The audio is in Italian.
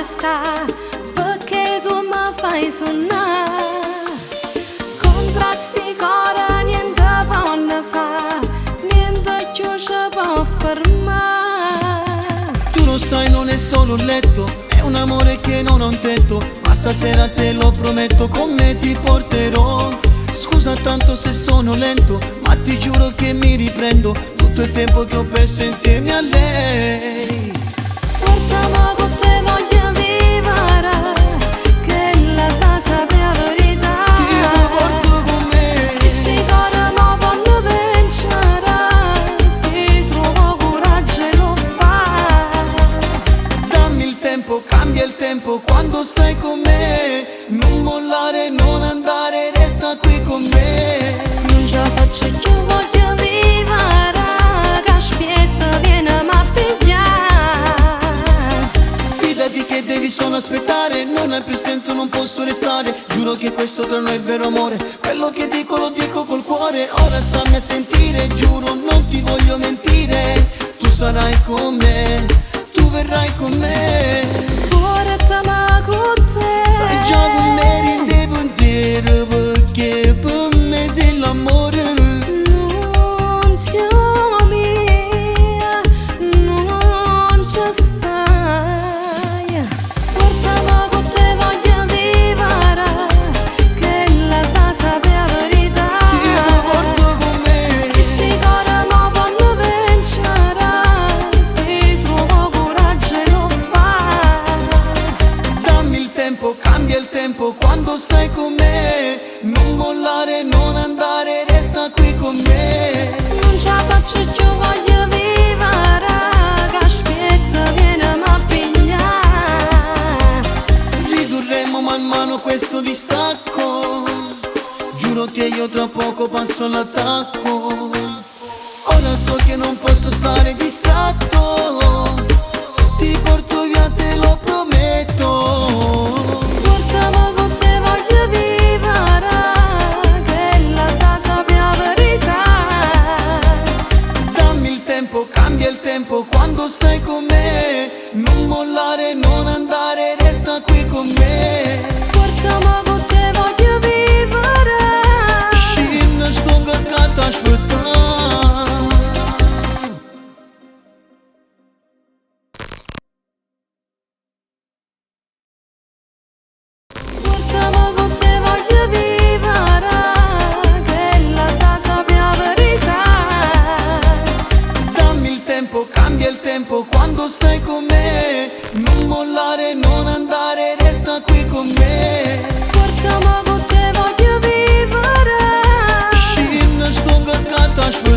testa, perché tu mi fai suonare. Contrasti cora, niente può fare, niente più ci può fermare. Tu lo sai, non è solo un letto, è un amore che non ho un tetto, ma stasera te lo prometto, con me ti porterò. Scusa tanto se sono lento, ma ti giuro che mi riprendo tutto il tempo che ho perso insieme a lei. Portami con te, voglio vivere, che la casa è la verità. Io ti porto con me. Questi cori non vanno vincere, se trovo coraggio e lo fa. Dammi il tempo, cambia il tempo quando stai con me. Non mollare, non andare, resta qui con me. Non ce la faccio più, voglio vivere, che aspetta, vieni a pigliare. Fidati che devi solo aspettare, non ha più senso, non posso restare. Giuro che questo tra noi è vero amore, quello che dico lo dico col cuore. Ora stammi a sentire, giuro non ti voglio mentire. Tu sarai con me, tu verrai con me. Portami con te, Stai già con me, rende pensiero, perché per me sei l'amore. non siamo mia, non ci stai. Portami con te, voglio vivere, che la casa è la verità. Io ti porto con me. Questi cori non vanno vincere, se trovo coraggio e lo fa. Dammi il tempo, cambia il tempo quando stai con me. Non mollare, non andare, resta qui con me. Non ce la faccio più, voglio vivere, che aspetta, vieni a pigliare. Ridurremo man mano questo distacco, giuro che io tra poco passo all'attacco. Ora so che non posso stare distratto, ti porto via, te lo prometto. Portami con te, voglio vivere, che la casa è la verità. Dammi il tempo, cambia il tempo quando stai con me. Non mollare, non andare, resta qui con me. Portami con te, voglio vivere. Și nu știu că te-aș putea. Portami con te, voglio vivere, che la casa è la verità. Dammi il tempo, cambia il tempo quando stai con me. Non mollare, non andare, resta qui con me. Portami con te, voglio vivere. Și nu știu că te-aș putea.